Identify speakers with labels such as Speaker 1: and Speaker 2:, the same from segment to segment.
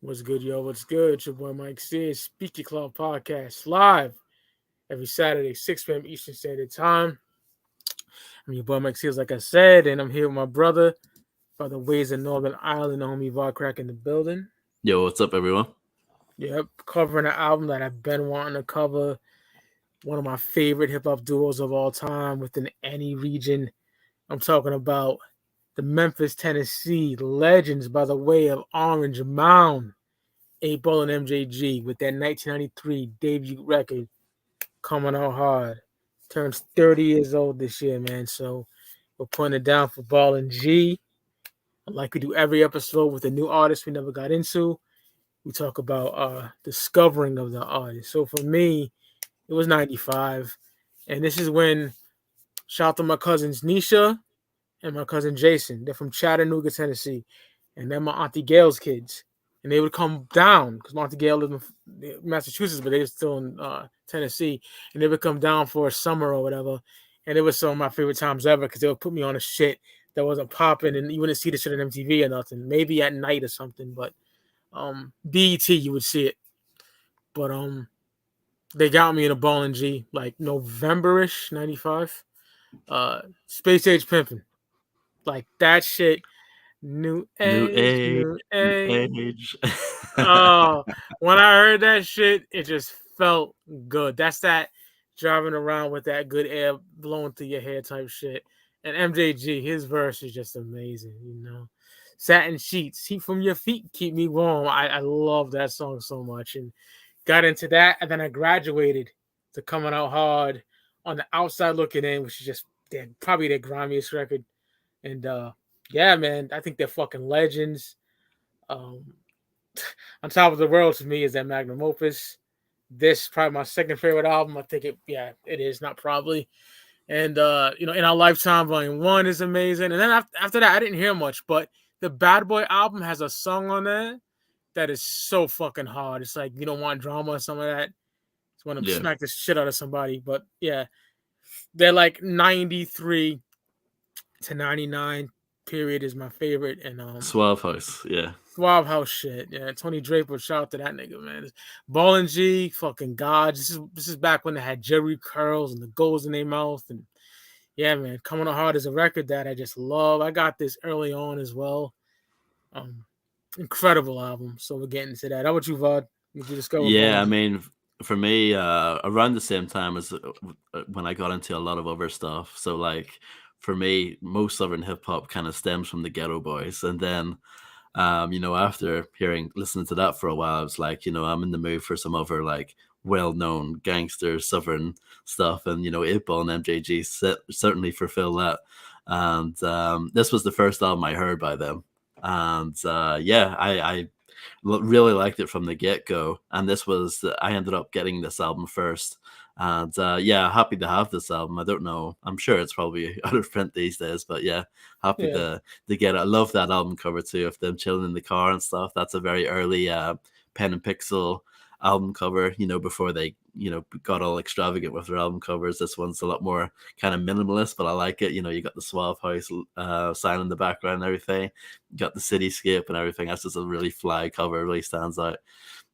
Speaker 1: What's good, yo? What's good? It's your boy Mike C. Speak Ya Clout Podcast live every Saturday, 6 p.m. Eastern Standard Time. I'm your boy Mike C, like I said, and I'm here with my brother the ways in Northern Ireland, the homie Vodcrack in the building.
Speaker 2: Yo, what's up, everyone?
Speaker 1: Yep, covering an album that I've been wanting to cover. One of my favorite hip hop duos of all time within any region. I'm talking about the Memphis Tennessee legends by the way of Orange Mound. Eightball and MJG with that 1993 debut record coming out hard. Turns 30 years old this year, man. So we're putting it down for Ball and G. Like we do every episode with a new artist we never got into. We talk about discovering of the artist. So for me, it was 95. And this is when, shout out to my cousins Nisha and my cousin Jason. They're from Chattanooga, Tennessee. And they're my Auntie Gail's kids. And they would come down because Monty Gale lived in Massachusetts, but they were still in Tennessee. And they would come down for a summer or whatever. And it was some of my favorite times ever because they would put me on a shit that wasn't popping, and you wouldn't see the shit on MTV or nothing. Maybe at night or something, but BET you would see it. But they got me in a Ball and G like November-ish, 95. Space Age Pimpin'. Like that shit. New age. Oh, when I heard that shit, it just felt good. That's that driving around with that good air blowing through your hair type shit. And MJG, his verse is just amazing, you know. Satin sheets, heat from your feet, keep me warm. I love that song so much, and got into that. And then I graduated to Coming Out Hard on the Outside Looking In, which is just probably their grimiest record. And yeah, man, I think they're fucking legends. On Top of the World to me is that magnum opus. This is probably my second favorite album. I think it is, not probably. And In Our Lifetime Volume 1 is amazing. And then after that, I didn't hear much, but the Bad Boy album has a song on there that is so fucking hard. It's like You Don't Want Drama or something like that. It's want to smack the shit out of somebody. But yeah, they're like 93 to 99 period is my favorite. And
Speaker 2: Suave House, yeah.
Speaker 1: Suave House shit. Yeah, Tony Draper, shout out to that nigga, man. Ball and G, fucking God. This is back when they had Jerry curls and the goals in their mouth. And yeah, man, Coming Out Hard is a record that I just love. I got this early on as well. Incredible album. So we're getting to that. How about you, Vod? Did you discover?
Speaker 2: Yeah, I mean, for me, around the same time as when I got into a lot of other stuff. So like for me, most Southern hip hop kind of stems from the Ghetto Boys, and then after listening to that for a while, I was like, I'm in the mood for some other like well-known gangster Southern stuff, and Eightball and MJG certainly fulfill that. And this was the first album I heard by them, and I really liked it from the get-go. And I ended up getting this album first. And happy to have this album. I don't know. I'm sure it's probably out of print these days, but yeah, happy to get it. I love that album cover too, of them chilling in the car and stuff. That's a very early Pen and Pixel album cover, before they, got all extravagant with their album covers. This one's a lot more kind of minimalist, but I like it. You got the Suave House sign in the background and everything. You got the cityscape and everything. That's just a really fly cover. It really stands out.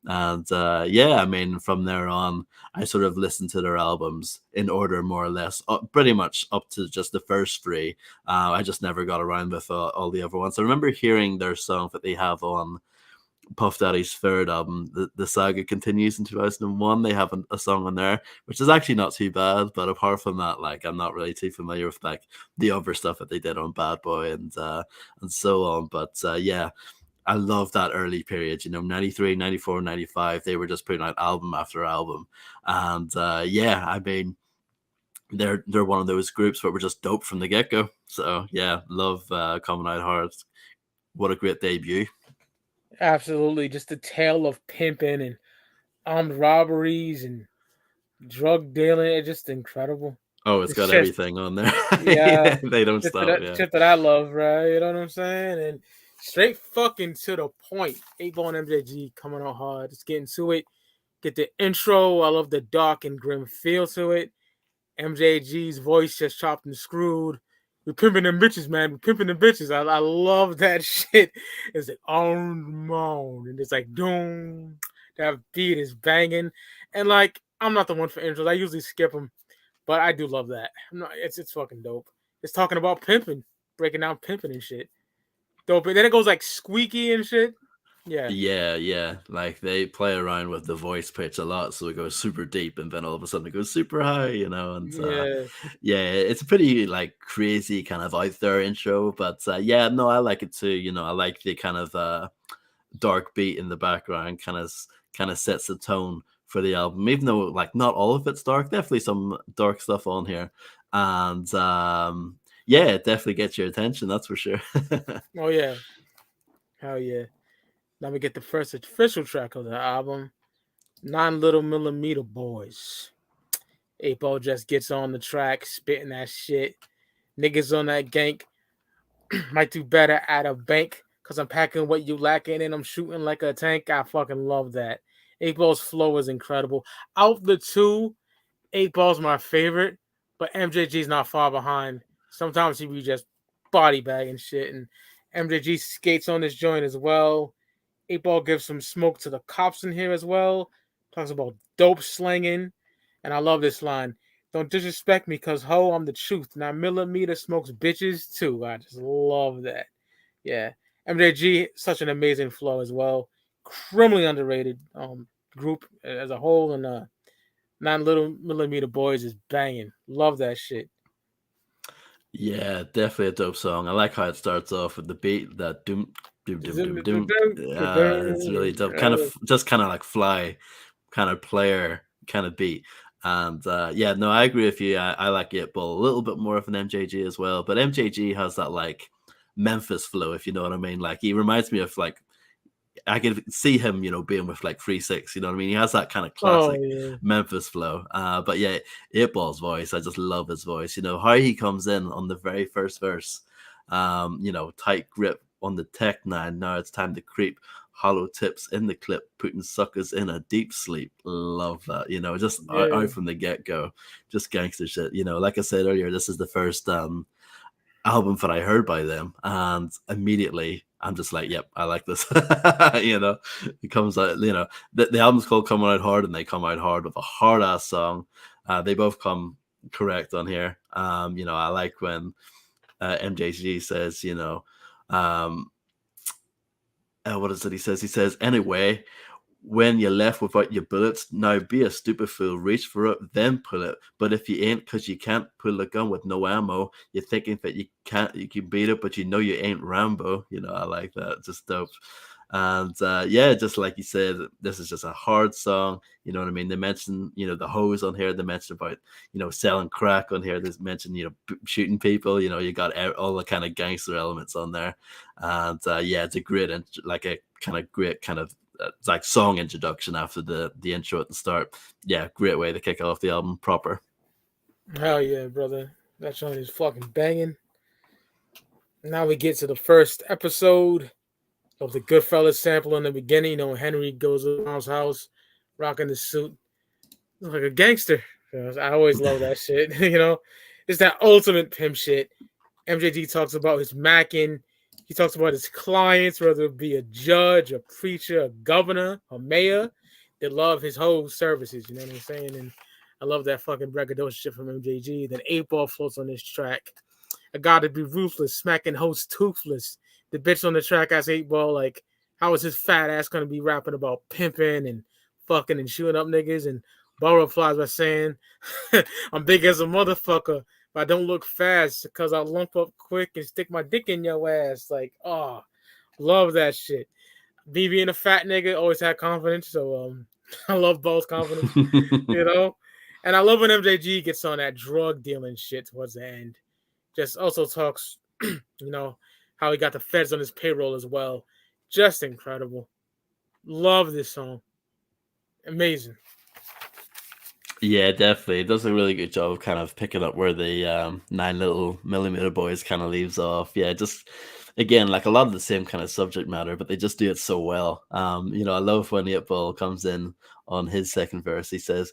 Speaker 2: And I mean, from there on, I sort of listened to their albums in order, more or less, pretty much up to just the first three. I just never got around with all the other ones. I remember hearing their song that they have on Puff Daddy's third album, the Saga Continues, in 2001. They have a song on there, which is actually not too bad. But apart from that, like, I'm not really too familiar with like the other stuff that they did on Bad Boy and so on. But I love that early period, 93, 94, 95. They were just putting out album after album. And I mean, they're one of those groups that were just dope from the get-go. So yeah, love Coming Out Hard. What a great debut.
Speaker 1: Absolutely. Just the tale of pimping and armed robberies and drug dealing. It's just incredible.
Speaker 2: Oh, it's got everything on there.
Speaker 1: Yeah.
Speaker 2: They don't stop.
Speaker 1: Shit that I love, right? You know what I'm saying? And straight fucking to the point. Eightball and MJG Coming Out Hard. Just getting to it. Get the intro. I love the dark and grim feel to it. MJG's voice just chopped and screwed. We pimping them bitches, man. We pimping them bitches. I love that shit. It's like on moan, and it's like doom. That beat is banging, and like I'm not the one for intros. I usually skip them, but I do love that. It's fucking dope. It's talking about pimping, breaking down pimping and shit. Dope. And then it goes like squeaky and shit. Yeah.
Speaker 2: Yeah. Like they play around with the voice pitch a lot, so it goes super deep, and then all of a sudden it goes super high, And
Speaker 1: Yeah.
Speaker 2: yeah, it's a pretty like crazy kind of out there intro, but yeah, no, I like it too. I like the kind of dark beat in the background, kind of sets the tone for the album, even though like not all of it's dark. Definitely some dark stuff on here, and yeah, it definitely gets your attention. That's for sure.
Speaker 1: Oh yeah. Hell yeah. Now we get the first official track of the album, 9 Boys. 8Ball just gets on the track, spitting that shit. Niggas on that gank might do better at a bank because I'm packing what you lacking and I'm shooting like a tank. I fucking love that. 8Ball's flow is incredible. Out the two, 8Ball's my favorite, but MJG's not far behind. Sometimes he be just body bagging shit, and MJG skates on this joint as well. 8Ball gives some smoke to the cops in here as well. Talks about dope slinging. And I love this line. Don't disrespect me, cause ho, I'm the truth. 9mm smokes bitches too. I just love that. Yeah. MJG, such an amazing flow as well. Criminally underrated group as a whole, and 9mm Boys is banging. Love that shit.
Speaker 2: Yeah, definitely a dope song. I like how it starts off with the beat, that doom, doom, doom, doom, doom. It's really dope. Kind of like fly, kind of player, kind of beat. And yeah, no, I agree with you. I like 8Ball a little bit more of an MJG as well, but MJG has that like Memphis flow, if you know what I mean. Like he reminds me of like I can see him, being with like 3-6. You know what I mean? He has that kind of classic Memphis flow. But yeah, 8Ball's voice, I just love his voice. How he comes in on the very first verse. Tight grip on the tech nine. Now it's time to creep. Hollow tips in the clip, putting suckers in a deep sleep. Love that. Just out from the get go, just gangster shit. Like I said earlier, this is the first album that I heard by them, and immediately I'm just like, yep, I like this. It comes out, the album's called Coming Out Hard, and they come out hard with a hard ass song. They both come correct on here. I like when MJG says, what is it he says? He says, anyway, when you're left without your bullets, now be a stupid fool, reach for it, then pull it. But if you ain't, because you can't pull a gun with no ammo, you're thinking that you can beat it, but you ain't Rambo. I like that. Just dope. And yeah, just like you said, this is just a hard song. You know what I mean? They mention, the hose on here. They mention about, selling crack on here. They mention, shooting people. You got all the kind of gangster elements on there. And yeah, it's a great, great kind of it's like song introduction after the intro at the start. Yeah, great way to kick off the album proper.
Speaker 1: Hell yeah, brother. That song is fucking banging. Now we get to the first episode of the Goodfellas sample in the beginning. Henry goes to mom's house, rocking the suit. Looks like a gangster. I always love that shit. It's that ultimate pimp shit. MJG talks about his macking. He talks about his clients, whether it be a judge, a preacher, a governor, a mayor. They love his whole services. You know what I'm saying? And I love that fucking braggadocious shit from MJG. Then 8Ball floats on this track. I gotta be ruthless, smacking hosts toothless. The bitch on the track asks 8Ball, like, how is his fat ass gonna be rapping about pimping and fucking and shooting up niggas? And Ball replies by saying, I'm big as a motherfucker, but I don't look fast because I lump up quick and stick my dick in your ass. Like, oh, love that shit. Me being a fat nigga always had confidence, so I love Ball's confidence, And I love when MJG gets on that drug dealing shit towards the end. Just also talks, how he got the feds on his payroll as well. Just incredible. Love this song. Amazing.
Speaker 2: Yeah, definitely. It does a really good job of kind of picking up where the 9mm Boys kind of leaves off. Yeah, just again, like a lot of the same kind of subject matter, but they just do it so well. I love when 8Ball comes in on his second verse. He says,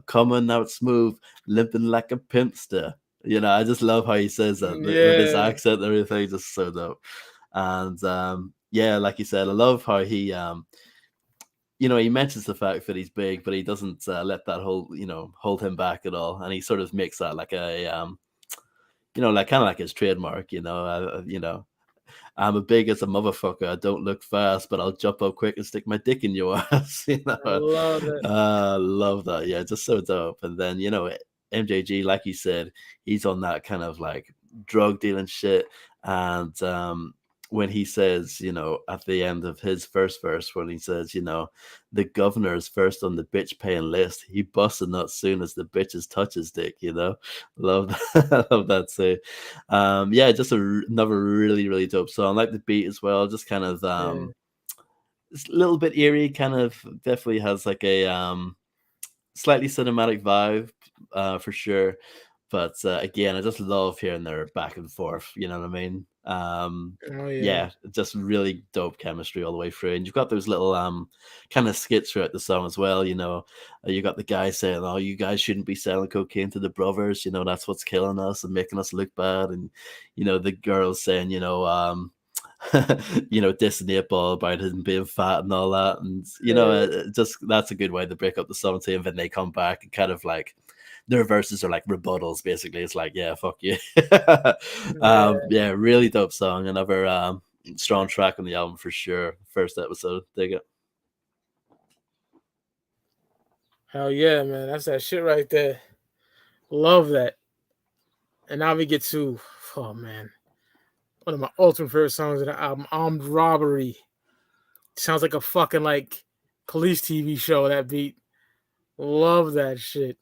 Speaker 2: coming out smooth, limping like a pimpster. You know, I just love how he says that with his
Speaker 1: Yeah,
Speaker 2: accent and everything, just so dope. And yeah, like you said, I love how he you know, he mentions the fact that he's big, but he doesn't let that hold him back at all, and he sort of makes that like a you know, like kind of like his trademark. You know, I'm a big as a motherfucker. I don't look fast, but I'll jump up quick and stick my dick in your ass. You
Speaker 1: I
Speaker 2: know,
Speaker 1: love it.
Speaker 2: love that. Yeah, just so dope. And then you know, MJG, like you said, he's on that kind of like drug dealing shit. And when he says, you know, at the end of his first verse, when he says, you know, the governor is first on the bitch paying list, he busted not soon as the bitches touch his dick. You know, love that. Love that too. Yeah, just another really really dope song. I like the beat as well. Just kind of
Speaker 1: Yeah,
Speaker 2: it's a little bit eerie. Kind of definitely has like a slightly cinematic vibe, for sure. But again, I just love hearing their back and forth. You know what I mean?
Speaker 1: oh yeah,
Speaker 2: Yeah, just really dope chemistry all the way through. And you've got those little kind of skits throughout the song as well. You know, you got the guy saying, "Oh, you guys shouldn't be selling cocaine to the brothers. You know, that's what's killing us and making us look bad." And you know, the girls saying, you know, you know, dissing the ball about him being fat and all that. And you know,
Speaker 1: yeah,
Speaker 2: just that's a good way to break up the song too. And then they come back and kind of like their verses are like rebuttals. Basically, it's like, yeah, fuck you.
Speaker 1: yeah.
Speaker 2: Yeah, really dope song. Another strong track on the album for sure. First episode, dig it.
Speaker 1: Hell yeah, man. That's that shit right there. Love that. And now we get to, oh man, one of my ultimate favorite songs of the album, Armed Robbery. Sounds like a fucking like police TV show, that beat. Love that shit.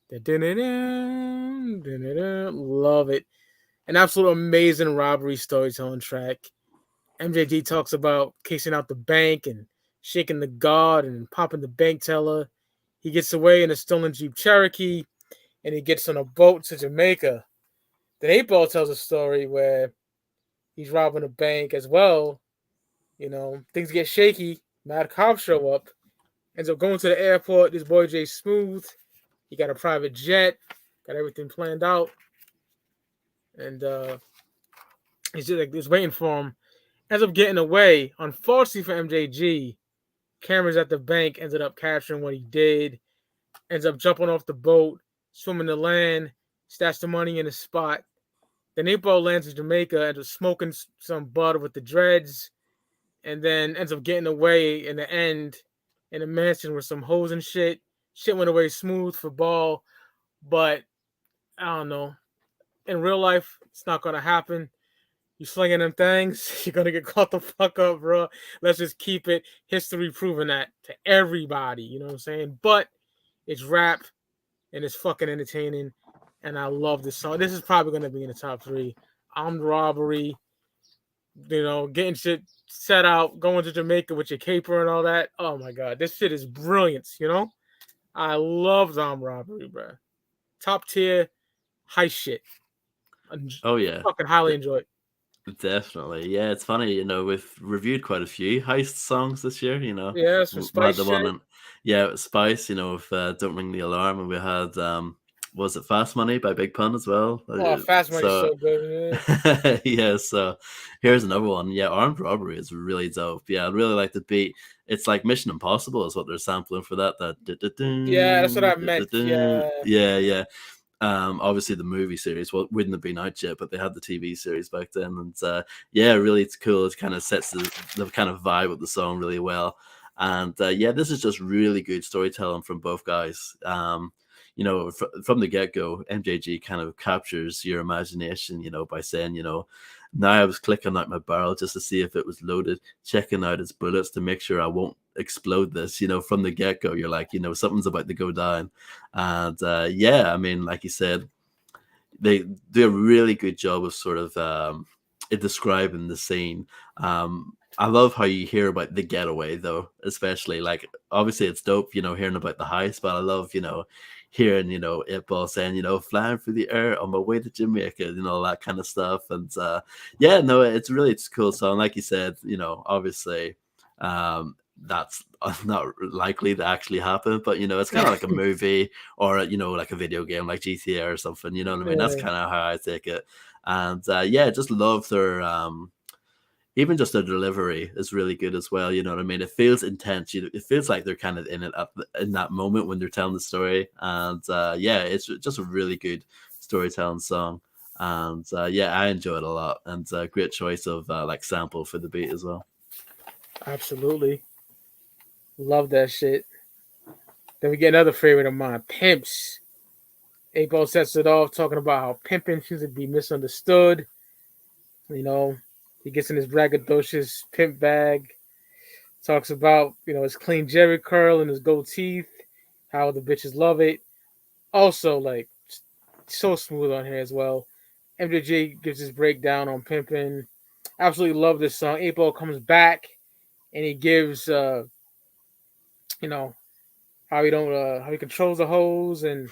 Speaker 1: Love it. An absolute amazing robbery storytelling track. MJG talks about casing out the bank and shaking the guard and popping the bank teller. He gets away in a stolen Jeep Cherokee and he gets on a boat to Jamaica. Then 8Ball tells a story where he's robbing a bank as well. You know, things get shaky. Mad cops show up. Ends up going to the airport. This boy Jay Smooth. He got a private jet. Got everything planned out. And he's just like, just waiting for him. Ends up getting away. Unfortunately for MJG, cameras at the bank ended up capturing what he did. Ends up jumping off the boat, swimming to land, stashed the money in a spot. Then 8Ball lands in Jamaica, ends up smoking some bud with the dreads, and then ends up getting away in the end in a mansion with some hoes and shit. Shit went away smooth for Ball, but I don't know. In real life, it's not gonna happen. You slinging them things, you're gonna get caught the fuck up, bro. Let's just keep it history proving that to everybody. You know what I'm saying? But it's rap and it's fucking entertaining, and I love this song. This is probably gonna be in the top 3. Armed Robbery, you know, getting shit set out, going to Jamaica with your caper and all that. Oh my god, this shit is brilliant. You know, I love Armed Robbery, bro. Top tier, high shit.
Speaker 2: Oh yeah,
Speaker 1: Fucking highly enjoy it.
Speaker 2: definitely. Yeah, it's funny. You know, we've reviewed quite a few heist songs this year. You know,
Speaker 1: Yeah, some
Speaker 2: we had
Speaker 1: spice
Speaker 2: the one
Speaker 1: shit.
Speaker 2: in yeah, Spice. You know, with Don't Ring the Alarm, and we had was it Fast Money by Big Pun as well.
Speaker 1: Oh, Fast Money's
Speaker 2: So
Speaker 1: so good.
Speaker 2: yeah, so here's another one. Yeah, Armed Robbery is really dope. Yeah, I really like the beat. It's like Mission Impossible is what they're sampling for that.
Speaker 1: Yeah, that's what I meant. Yeah,
Speaker 2: Yeah, yeah. Obviously the movie series wouldn't have been out yet, but they had the TV series back then, and yeah, really it's cool. It kind of sets the kind of vibe of the song really well, and yeah, this is just really good storytelling from both guys. You know, from the get go, MJG kind of captures your imagination, you know, by saying, you know, now I was clicking out my barrel just to see if it was loaded, checking out its bullets to make sure I won't explode this. You know, from the get go, you're like, you know, something's about to go down. And yeah, I mean, like you said, they do a really good job of sort of describing the scene. I love how you hear about the getaway, though, especially like obviously it's dope, you know, hearing about the heist, but I love, you know, hearing, you know, 8Ball saying, you know, flying through the air on my way to Jamaica, you know, that kind of stuff. And yeah, no, it's a cool song. Like you said, you know, obviously, that's not likely to actually happen. But it's kind of like a movie or like a video game like GTA or something. You know what I mean? That's
Speaker 1: Yeah,
Speaker 2: kind of how I take it. And yeah, just love their even just their delivery is really good as well. You know what I mean? It feels intense. It feels like they're kind of in it in that moment when they're telling the story. And yeah, it's just a really good storytelling song. And yeah, I enjoy it a lot. And great choice of like sample for the beat as well.
Speaker 1: absolutely. Love that shit. Then we get another favorite of mine, Pimps. April sets it off talking about how pimping seems to be misunderstood. You know, he gets in his braggadocious pimp bag, talks about, his clean Jerry curl and his gold teeth, how the bitches love it. Also, like, so smooth on here as well. MJG gives his breakdown on pimping. Absolutely love this song. April comes back and he gives, you know, how he controls the hoes and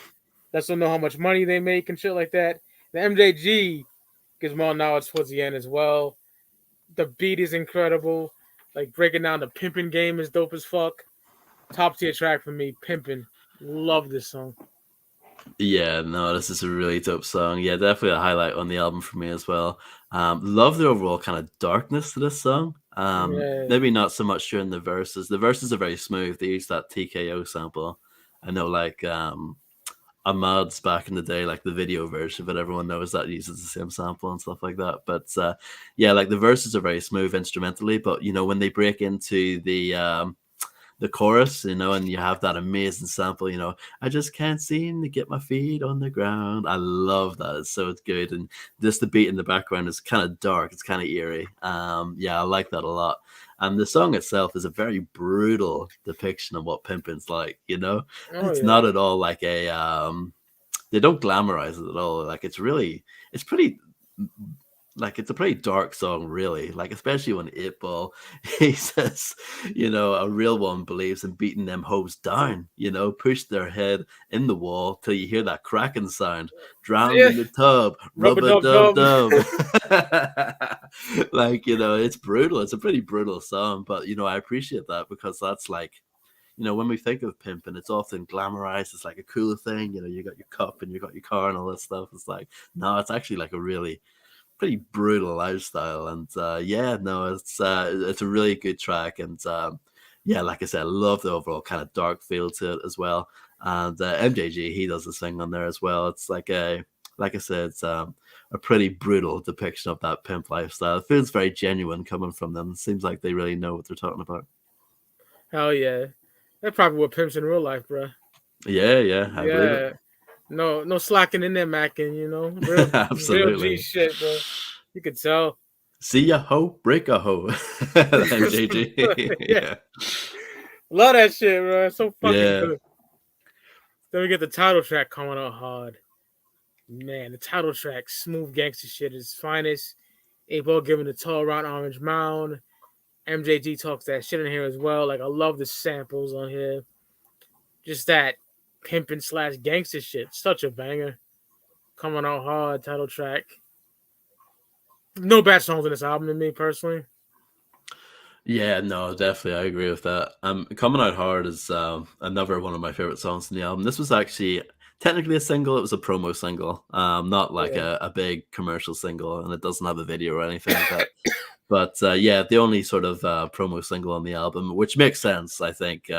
Speaker 1: lets them know how much money they make and shit like that. The MJG gives more knowledge towards the end as well. The beat is incredible. Like breaking down the pimping game is dope as fuck. Top tier track for me, pimping. Love this song.
Speaker 2: Yeah, no, this is a really dope song. Yeah, definitely a highlight on the album for me as well. Love the overall kind of darkness to this song.
Speaker 1: Yeah.
Speaker 2: Maybe not so much during the verses. The verses are very smooth. They use that TKO sample. I know, like Ahmad's back in the day, like the video version, but everyone knows that uses the same sample and stuff like that. But yeah, like the verses are very smooth instrumentally, but when they break into the chorus, and you have that amazing sample, I just can't seem to get my feet on the ground. I love that. It's so good. And just the beat in the background is kind of dark. It's kind of eerie. Yeah, I like that a lot. And the song itself is a very brutal depiction of what pimping's like,
Speaker 1: Oh
Speaker 2: It's
Speaker 1: yeah.
Speaker 2: not at all like they don't glamorize it at all. Like it's pretty like it's a pretty dark song, really. Like especially when 8Ball he says, a real one believes in beating them hoes down. Push their head in the wall till you hear that cracking sound. Drowned
Speaker 1: Yeah.
Speaker 2: in the tub,
Speaker 1: Rubber
Speaker 2: rubber
Speaker 1: dub
Speaker 2: dub
Speaker 1: dub.
Speaker 2: dub. Like it's brutal. It's a pretty brutal song, but I appreciate that because that's like when we think of pimping, it's often glamorized. It's like a cool thing. You got your cup and you got your car and all that stuff. It's like, no, it's actually like a really pretty brutal lifestyle. And yeah, no, it's a really good track. And yeah, like I said, I love the overall kind of dark feel to it as well. And MJG, he does this thing on there as well. It's like I said, it's a pretty brutal depiction of that pimp lifestyle. It feels very genuine coming from them. It seems like they really know what they're talking about.
Speaker 1: Hell yeah. That's probably what pimps in real life, bro.
Speaker 2: Yeah, I believe it.
Speaker 1: Yeah. No slacking in there, macking. Real G
Speaker 2: Absolutely.
Speaker 1: shit, bro. You could tell.
Speaker 2: See a hoe, break a hoe. MJG.
Speaker 1: Yeah.
Speaker 2: Yeah.
Speaker 1: Love that shit, bro. It's so fucking
Speaker 2: Yeah.
Speaker 1: good. Then we get the title track coming out hard. Man, the title track, smooth gangster shit, is finest. A-Ball giving the tall round orange mound. MJG talks that shit in here as well. Like I love the samples on here. Just that pimping slash gangster shit. Such a banger. Coming out hard, title track. No bad songs in this album to me personally.
Speaker 2: Yeah, no, definitely, I agree with that. Coming Out Hard is another one of my favorite songs in the album. This was actually technically a single. It was a promo single, not like
Speaker 1: Yeah.
Speaker 2: a big commercial single, and it doesn't have a video or anything like that. But yeah, the only sort of promo single on the album, which makes sense, I think.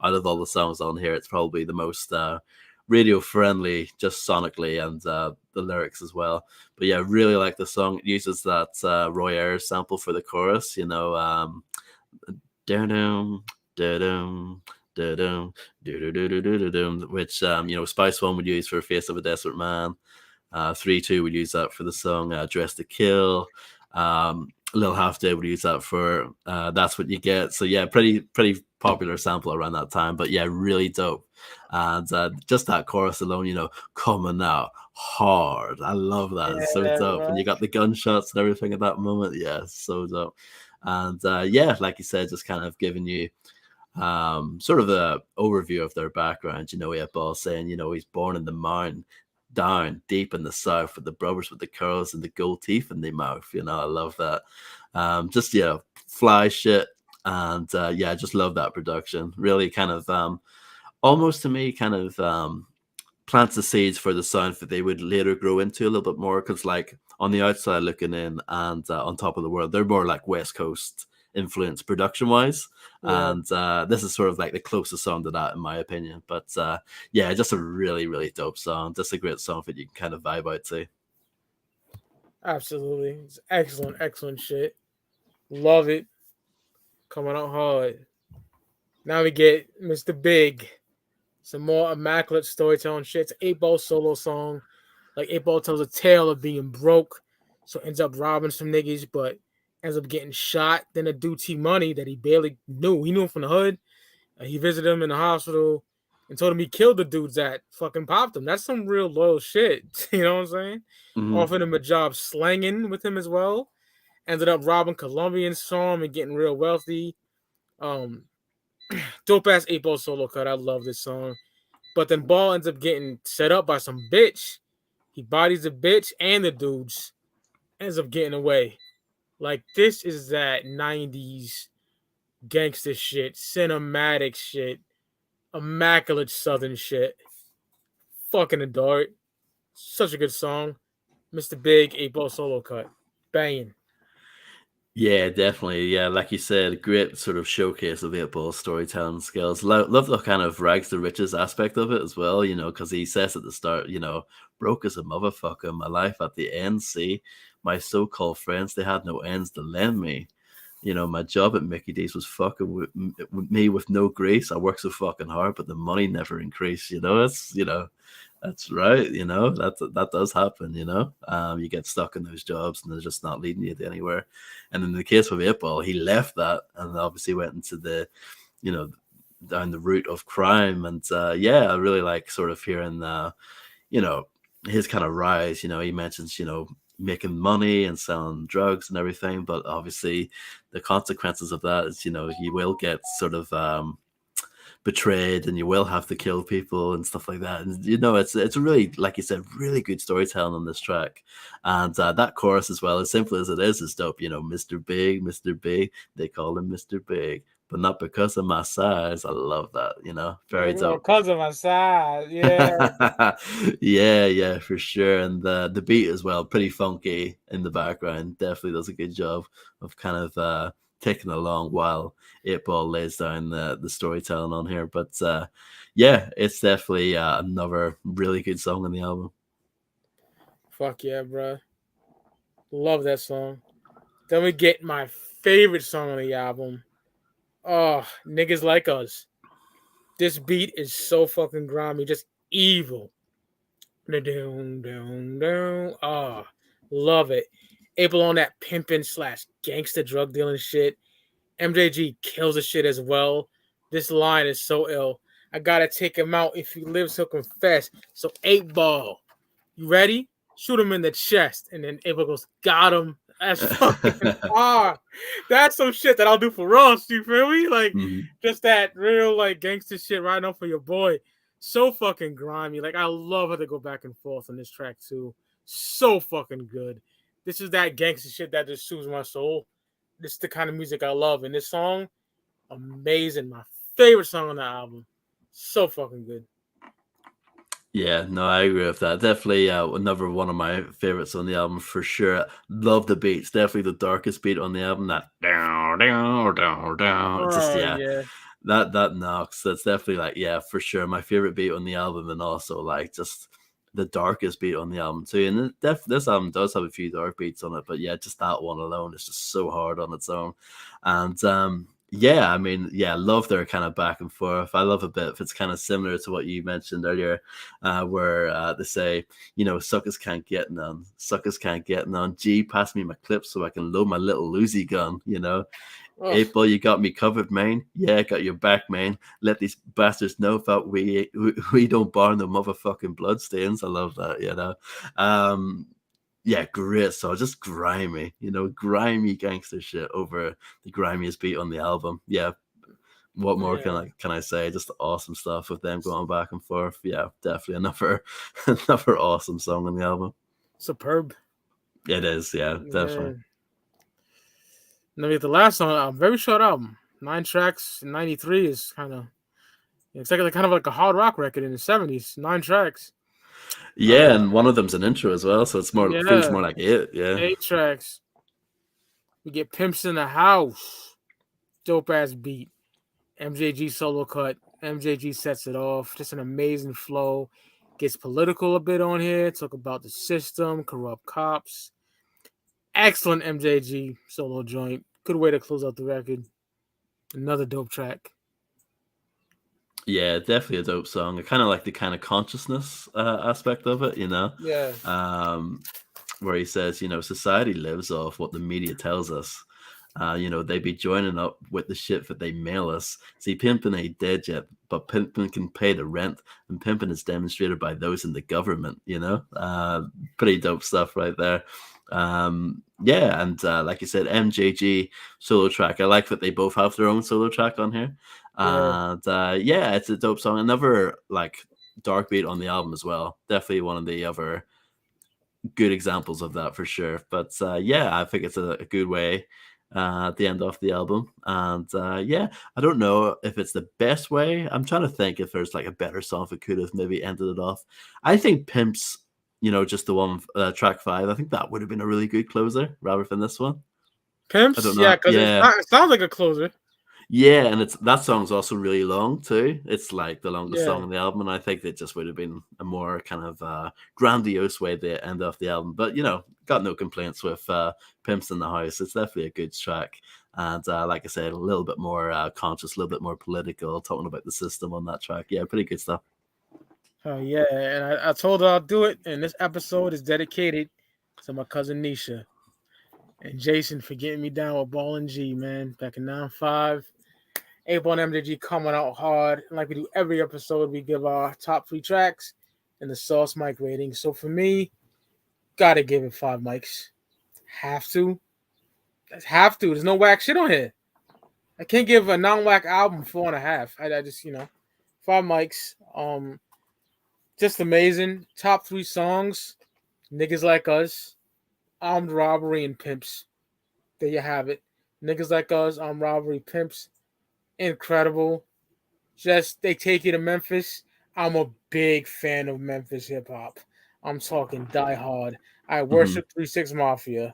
Speaker 2: Out of all the songs on here, it's probably the most radio friendly, just sonically and the lyrics as well. But yeah, really like the song. It uses that Roy Ayers sample for the chorus. Da-dum, da-dum, da-dum, do-do-do-do-do-do-dum, which Spice One would use for Face of a Desperate Man. 3-2 would use that for the song Dress to Kill. Lil Half Day would use that for That's What You Get. So yeah, pretty popular sample around that time. But yeah, really dope. And just that chorus alone, coming out hard. I love that. It's so
Speaker 1: Yeah,
Speaker 2: dope. And
Speaker 1: bro.
Speaker 2: you got the gunshots and everything at that moment. Yeah, so dope. And yeah, like you said, just kind of giving you sort of a overview of their background. We have Ball saying, he's born in the mountain down deep in the south with the brothers with the curls and the gold teeth in their mouth. I love that. Just fly shit. And yeah, I just love that production. Really kind of almost to me kind of plants the seeds for the sound that they would later grow into a little bit more. Because like on the outside looking in and on Top of the World, they're more like West Coast influence production wise,
Speaker 1: Yeah,
Speaker 2: and this is sort of like the closest song to that in my opinion. But yeah, just a really really dope song, just a great song that you can kind of vibe out to.
Speaker 1: absolutely. It's excellent, excellent shit. Love it. Coming out hard. Now we get Mr. Big. Some more immaculate storytelling shit. It's 8-Ball solo song. Like 8-Ball tells a tale of being broke, so ends up robbing some niggas, but ends up getting shot. Then a dude T Money that he barely knew. He knew him from the hood. He visited him in the hospital and told him he killed the dudes that fucking popped him. That's some real loyal shit. You know what I'm saying?
Speaker 2: Mm-hmm.
Speaker 1: Offered him a job slanging with him as well. Ended up robbing Colombians, saw him and getting real wealthy. Um, Dope ass 8-Ball solo cut. I love this song. But then Ball ends up getting set up by some bitch. He bodies the bitch and the dudes. Ends up getting away. Like, this is that 90s gangster shit, cinematic shit, immaculate southern shit. Fucking adore it. Such a good song. Mr. Big 8-Ball solo cut. Banging.
Speaker 2: Yeah, definitely. Yeah, like you said, great sort of showcase of 8-Ball storytelling skills. Love the kind of rags to riches aspect of it as well, you know, because he says at the start, you know, broke as a motherfucker, my life at the end, see, my so-called friends, they had no ends to lend me. You know, my job at Mickey D's was fucking with me with no grace. I worked so fucking hard, but the money never increased. You know, it's, you know, that's right. You know, that does happen. You know, you get stuck in those jobs and they're just not leading you to anywhere. And in the case of 8-Ball, he left that and obviously went into the, you know, down the route of crime. And yeah, I really like sort of hearing, you know, his kind of rise. You know, he mentions, you know, making money and selling drugs and everything, but obviously the consequences of that is, you know, you will get sort of betrayed and you will have to kill people and stuff like that. And you know, it's really, like you said, really good storytelling on this track. And that chorus as well, as simple as it is dope. You know, Mr. Big, Mr. Big, they call him Mr. Big, but not because of my size. I love that. You know, very dope.
Speaker 1: Because of my size, yeah.
Speaker 2: Yeah, for sure. And the beat as well, pretty funky in the background. Definitely does a good job of kind of taking along while 8-Ball lays down the storytelling on here. But yeah, it's definitely another really good song on the album.
Speaker 1: Fuck yeah, bro. Love that song. Then we get my favorite song on the album. Oh, Niggas Like Us. This beat is so fucking grimy, just evil. Down, down, down. Oh, love it. Able on that pimping / gangster drug dealing shit. MJG kills the shit as well. This line is so ill. I gotta take him out. If he lives, he'll confess. So 8-Ball, you ready? Shoot him in the chest. And then 8-Ball goes, got him. That's fucking hard. That's some shit that I'll do for Ross. You feel me? Like, just that real, like, gangster shit right off for your boy. So fucking grimy. Like, I love how they go back and forth on this track, too. So fucking good. This is that gangster shit that just soothes my soul. This is the kind of music I love. And this song, amazing. My favorite song on the album. So fucking good.
Speaker 2: Yeah, no, I agree with that. Definitely another one of my favorites on the album for sure. Love the beats. Definitely the darkest beat on the album. That down, down, down, down. It's just
Speaker 1: Yeah.
Speaker 2: that knocks. That's definitely like, yeah, for sure. My favorite beat on the album, and also like just the darkest beat on the album too. And this album does have a few dark beats on it, but yeah, just that one alone is just so hard on its own. And yeah, I mean, yeah, love their kind of back and forth. I love a bit if it's kind of similar to what you mentioned earlier, where they say, you know, suckers can't get none, suckers can't get none. G, pass me my clip so I can load my little Lucy gun, you know. 8-Ball, you got me covered, man. Yeah, I got your back, man. Let these bastards know that we don't bar no motherfucking bloodstains. I love that, you know. Yeah, great. So just grimy, you know, grimy gangster shit over the grimiest beat on the album. Yeah. What more can I say? Just awesome stuff with them going back and forth. Yeah, definitely another another awesome song on the album.
Speaker 1: Superb.
Speaker 2: It is, yeah, definitely.
Speaker 1: Now we get the last song. A very short album. 9 tracks in '93 is kind of it's like kind of like a hard rock record in the '70s. 9 tracks.
Speaker 2: Yeah, and one of them's an intro as well, so it's more feels
Speaker 1: Yeah,
Speaker 2: more like it. Yeah.
Speaker 1: 8 tracks. We get Pimps in the House. Dope ass beat. MJG solo cut. MJG sets it off. Just an amazing flow. Gets political a bit on here. Talk about the system, corrupt cops. Excellent MJG solo joint. Good way to close out the record. Another dope track.
Speaker 2: Yeah, definitely a dope song. I kind of like the kind of consciousness aspect of it,
Speaker 1: Yeah.
Speaker 2: where he says, society lives off what the media tells us. They be joining up with the shit that they mail us. See, pimping ain't dead yet, but pimping can pay the rent, and pimping is demonstrated by those in the government, Pretty dope stuff right there. Yeah, and like you said, MJG solo track. I like that they both have their own solo track on here.
Speaker 1: Yeah.
Speaker 2: And yeah, it's a dope song. Another like dark beat on the album as well. Definitely one of the other good examples of that for sure. But yeah, I think it's a good way at the end of the album. And yeah, I don't know if it's the best way. I'm trying to think if there's like a better song that could have maybe ended it off. I think Pimps, just the one track 5. I think that would have been a really good closer rather than this one.
Speaker 1: Pimps,
Speaker 2: I don't know.
Speaker 1: yeah, because
Speaker 2: Yeah.
Speaker 1: it sounds like a closer.
Speaker 2: Yeah, and that song's also really long too. It's like the longest song
Speaker 1: Yeah.
Speaker 2: on the album, and I think it just would have been a more kind of grandiose way to end off the album. But got no complaints with "Pimps in the House." It's definitely a good track, and like I said, a little bit more conscious, a little bit more political, talking about the system on that track. Yeah, pretty good stuff.
Speaker 1: Oh yeah, and I told her I'll do it, and this episode is dedicated to my cousin Nisha and Jason for getting me down with Ball and G, man, back in '95. Eightball MJG coming out hard. And like we do every episode, we give our top 3 tracks and the Sauce mic rating. So for me, gotta give it 5 mics. Have to. Have to. There's no whack shit on here. I can't give a non-whack album 4.5. I just, 5 mics. Just amazing. Top 3 songs. Niggas Like Us, Armed Robbery, and Pimps. There you have it. Niggas Like Us, Armed Robbery, Pimps. Incredible. Just they take you to Memphis. I'm a big fan of Memphis hip hop. I'm talking Die Hard. I worship 3 6 Mafia.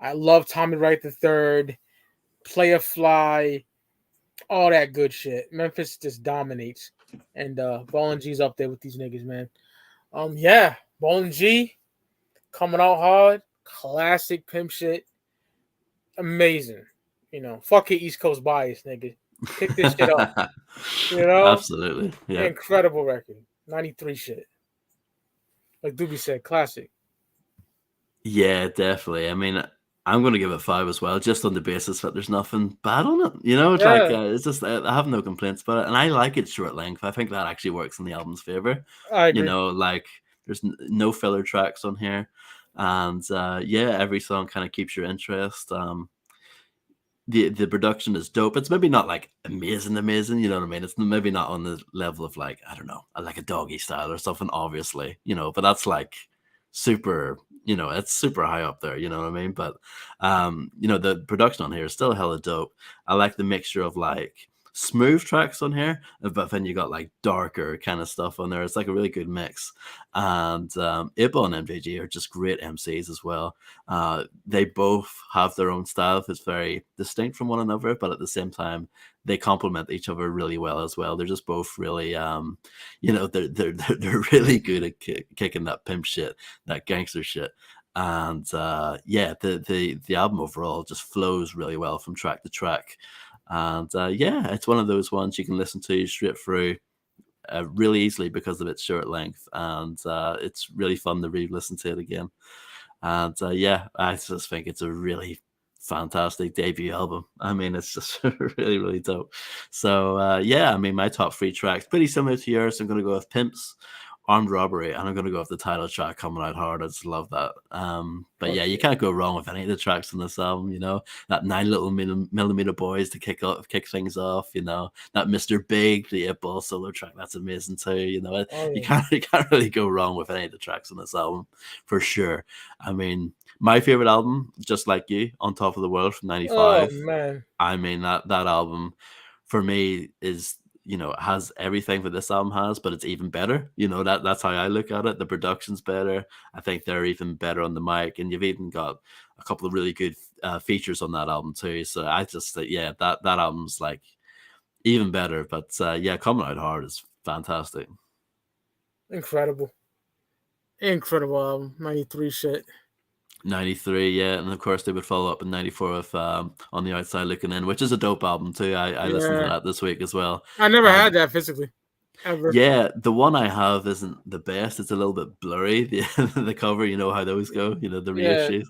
Speaker 1: I love Tommy Wright III, Playa Fly, all that good shit. Memphis just dominates. And Ball and G's up there with these niggas, man. Yeah, Ball and G coming out hard. Classic pimp shit. Amazing. Fuck your East Coast bias, nigga. Pick this shit up.
Speaker 2: Absolutely. Yeah.
Speaker 1: Incredible record. 93 shit. Like Doobie said, classic.
Speaker 2: Yeah, definitely. I mean, I'm going to give it 5 as well, just on the basis that there's nothing bad on it. It's like it's just I have no complaints about it, and I like its short length. I think that actually works in the album's favor.
Speaker 1: I agree.
Speaker 2: Like there's no filler tracks on here, and yeah, every song kind of keeps your interest. The production is dope. It's maybe not like amazing, you know what I mean? It's maybe not on the level of like, I don't know, like a Doggy Style or something, obviously, but that's like super, it's super high up there, you know what I mean? But the production on here is still hella dope. I like the mixture of like smooth tracks on here, but then you got like darker kind of stuff on there. It's like a really good mix. And Eightball and MJG are just great MCs as well. They both have their own style that's very distinct from one another, but at the same time they complement each other really well as well. They're just both really they're really good at kicking that pimp shit, that gangster shit. And yeah, the album overall just flows really well from track to track. And yeah, it's one of those ones you can listen to straight through really easily because of its short length, and it's really fun to re-listen to it again. And yeah, I just think it's a really fantastic debut album. I mean, it's just really, really dope. So yeah, I mean, my top 3 tracks pretty similar to yours. I'm going to go with Pimps, Armed Robbery, and I'm going to go with the title track, Coming Out Hard. I just love that. But yeah, you can't go wrong with any of the tracks on this album. That 9 Little Millimeter Boys to kick things off. That Mr. Big, the Eightball solo track, that's amazing too. You can't really go wrong with any of the tracks on this album for sure. I mean, My favorite album, just like you, On Top of the World from
Speaker 1: Oh
Speaker 2: '95.
Speaker 1: man,
Speaker 2: I mean that album for me is, has everything that this album has, but it's even better. That's how I look at it. The production's better. I think they're even better on the mic, and you've even got a couple of really good features on that album too. So I just think, that album's like even better. But Coming Out Hard is fantastic.
Speaker 1: incredible album. 93 shit.
Speaker 2: 93, yeah, and of course they would follow up in 94 with On the Outside Looking In, which is a dope album too. I listened to that this week as well.
Speaker 1: I never had that physically, ever.
Speaker 2: Yeah, the one I have isn't the best. It's a little bit blurry, the cover, how those go, the reissues.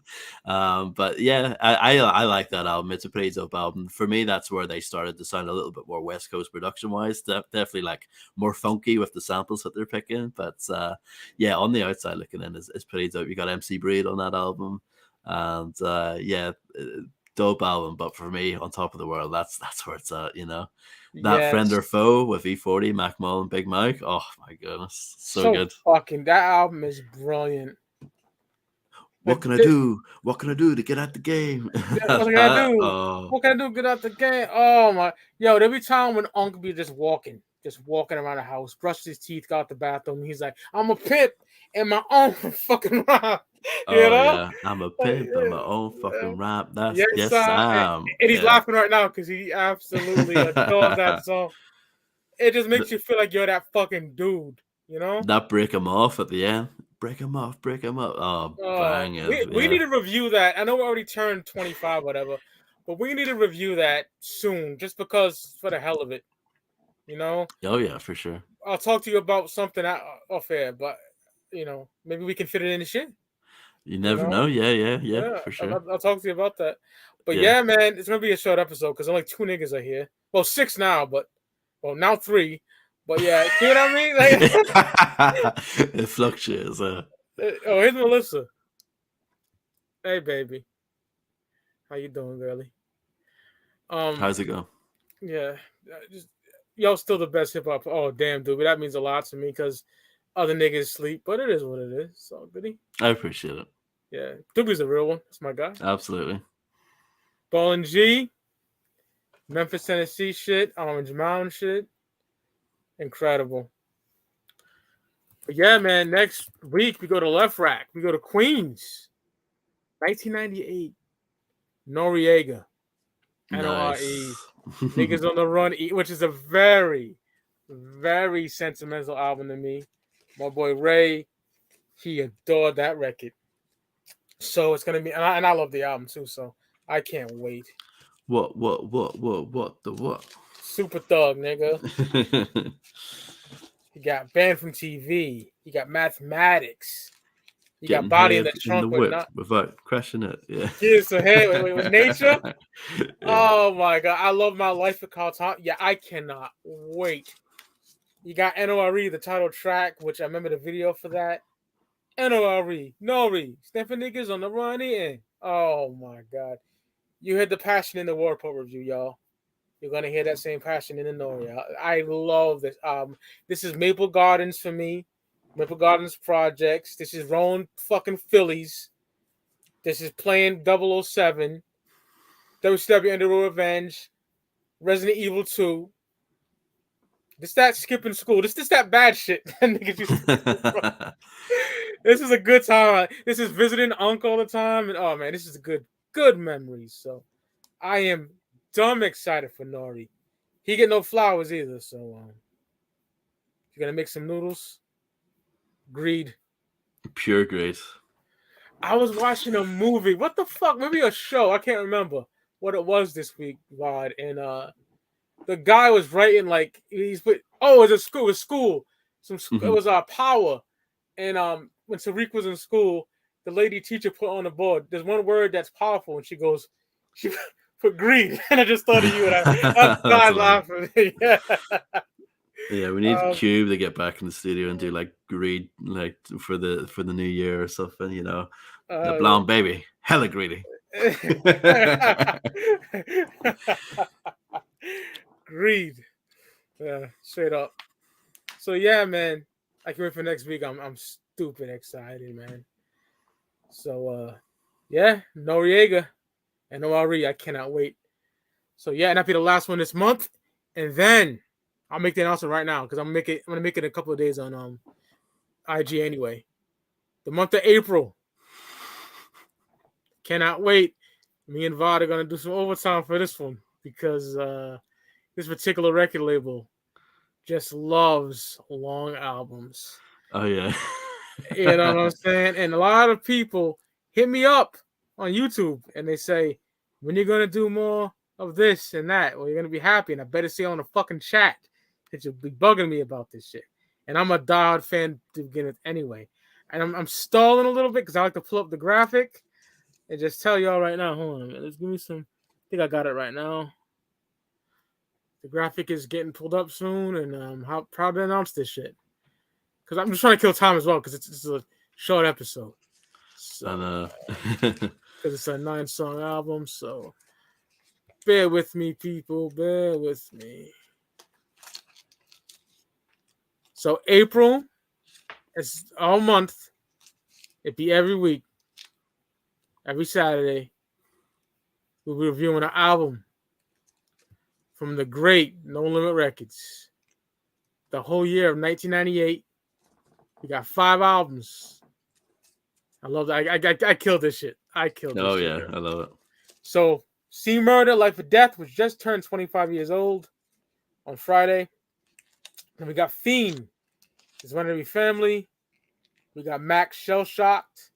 Speaker 2: But yeah, I like that album. It's a pretty dope album. For me, that's where they started to sound a little bit more West Coast production wise. Definitely like more funky with the samples that they're picking. But On the Outside Looking In is pretty dope. You got MC Breed on that album, and dope album. But for me, On Top of the World, that's where it's at. That Friend or Foe with E40, Mac Mull, and Big Mike. Oh my goodness, so good.
Speaker 1: That album is brilliant.
Speaker 2: What can I do? What can I do to get out the game?
Speaker 1: What can I do? What can I do to get out the game? Oh my, yo, there'll be time when Uncle be just walking around the house, brushes his teeth, got out the bathroom. He's like, I'm a pimp in my own fucking rap.
Speaker 2: Yeah, I'm a pimp in my own fucking rap. That's yes, I am.
Speaker 1: And he's laughing right now because he absolutely adores that song. It just makes you feel like you're that fucking dude,
Speaker 2: That break him off at the end. Break him off, break him up. Oh, bang it.
Speaker 1: We need to review that. I know we already turned 25, whatever, but we need to review that soon, just because for the hell of it, Oh
Speaker 2: yeah, for sure.
Speaker 1: I'll talk to you about something off air, but maybe we can fit it in the shit.
Speaker 2: You never know. Yeah, for sure.
Speaker 1: I'll talk to you about that. But yeah, man, it's gonna be a short episode because only 2 niggas are here. Well, 6 now, now 3. But yeah, you know what I mean? Like,
Speaker 2: it fluctuates.
Speaker 1: Oh, here's Melissa. Hey, baby. How you doing, girlie?
Speaker 2: How's it going?
Speaker 1: Yeah, y'all still the best hip hop. Oh, damn, dude, that means a lot to me because other niggas sleep, but it is what it is. So, goodie.
Speaker 2: I appreciate it.
Speaker 1: Yeah, Doobie's a real one. That's my guy.
Speaker 2: Absolutely.
Speaker 1: Ballin' G, Memphis, Tennessee shit, Orange Mountain shit. Incredible. But yeah, man, next week we go to Left Rack. We go to Queens. 1998. Noriega. N-O-R-E. Niggas on the Run, which is a very, very sentimental album to me. My boy Ray, he adored that record. So it's going to be, and I love the album too, so I can't wait.
Speaker 2: What?
Speaker 1: Super Thug, nigga. He got Banned from TV. He got Mathematics. He got Body in the Trunk
Speaker 2: without crashing it. Yeah.
Speaker 1: So hey, with Nature. Yeah. Oh my god, I love My Life with Carl Thompson. Yeah, I cannot wait. You got N.O.R.E., the title track, which I remember the video for that. N.O.R.E., Nori, stand for niggas on the run in. Oh my god, you heard the passion in the Warport review, y'all. You're gonna hear that same passion in the Nori. I love this. This is Maple Gardens for me. Maple Gardens Projects. This is Rolling fucking Phillies. This is playing 007. WCW Underworld Revenge. Resident Evil 2. This that skipping school. This that bad shit. This is a good time. This is visiting Uncle all the time. And oh man, this is a good memories. So I am dumb excited for Nori. He get no flowers either. So you're gonna make some noodles. Greed.
Speaker 2: Pure greed.
Speaker 1: I was watching a movie. What the fuck? Maybe a show. I can't remember what it was this week, God. And the guy was writing like it was a school. It was school. It was Power. And when Tariq was in school, the lady teacher put on the board, there's one word that's powerful, and she put greed. And I just thought of you, and I died laughing. Yeah.
Speaker 2: Yeah, we need Cube to get back in the studio and do like greed, like for the new year or something, the blonde baby, hella greedy.
Speaker 1: Greed, yeah, straight up. So yeah, man, I can't wait for next week. I'm stupid excited, man. So Yeah, Noriega and ORE. I cannot wait. So yeah, and that'll be the last one this month, and then I'll make the announcement right now because I'm gonna make it in a couple of days on IG anyway. The month of April. Cannot wait. Me and Vod are gonna do some overtime for this one because this particular record label just loves long albums.
Speaker 2: Oh yeah.
Speaker 1: You know what I'm saying? And a lot of people hit me up on YouTube and they say, when you're gonna do more of this and that, or you're gonna be happy, and I better see on the fucking chat that you'll be bugging me about this shit. And I'm a diehard fan to begin with anyway. And I'm stalling a little bit because I like to pull up the graphic and just tell y'all right now. Hold on, let's give me some. I think I got it right now. The graphic is getting pulled up soon, and I'm proud to announce this shit. Because I'm just trying to kill time as well, because it's a short episode. So, because it's a 9-song album, so bear with me, people. Bear with me. So April, it's all month. It'd be every week, every Saturday. We'll be reviewing an album from the great No Limit Records. The whole year of 1998. We got 5 albums. I love that. I killed this shit. I killed this shit.
Speaker 2: Oh yeah, I love it.
Speaker 1: So C Murder, Life or Death, which just turned 25 years old on Friday. And we got Fiend, His One Every Family. We got Max Shell Shocked.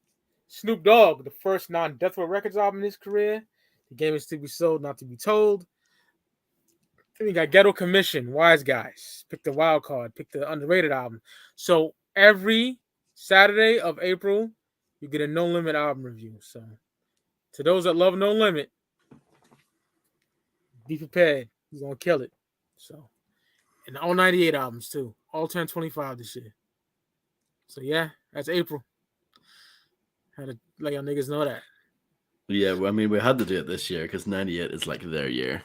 Speaker 1: Snoop Dogg, the first non-Death Row Records album in his career. The game is to be sold, not to be told. Then we got Ghetto Commission, Wise Guys. Pick the wild card. Pick the underrated album. So every Saturday of April, you get a No Limit album review. So to those that love No Limit, be prepared. He's going to kill it. So, and all 98 albums too. All turned 25 this year. So yeah, that's April. Had to let y'all niggas know that.
Speaker 2: Yeah, well, I mean, we had to do it this year because 98 is like their year.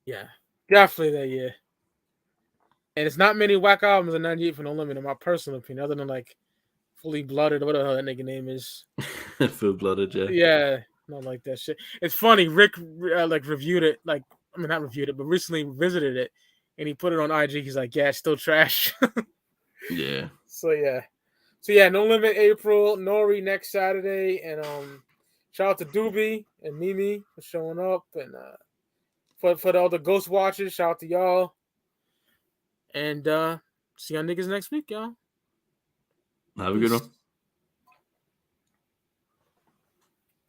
Speaker 1: Yeah, definitely that year. And it's not many whack albums in 98 for No Limit, in my personal opinion, other than like Fully Blooded or whatever that nigga name is.
Speaker 2: Full Blooded, yeah.
Speaker 1: Yeah, not like that shit. It's funny, Rick like reviewed it, like, I mean, not reviewed it, but recently visited it, and he put it on IG. He's like, yeah, it's still trash.
Speaker 2: Yeah.
Speaker 1: So yeah, No Limit April, Nori next Saturday, and shout out to Doobie and Mimi for showing up, and for all the Ghost Watchers, shout out to y'all. And see y'all niggas next week, y'all.
Speaker 2: Have a good one.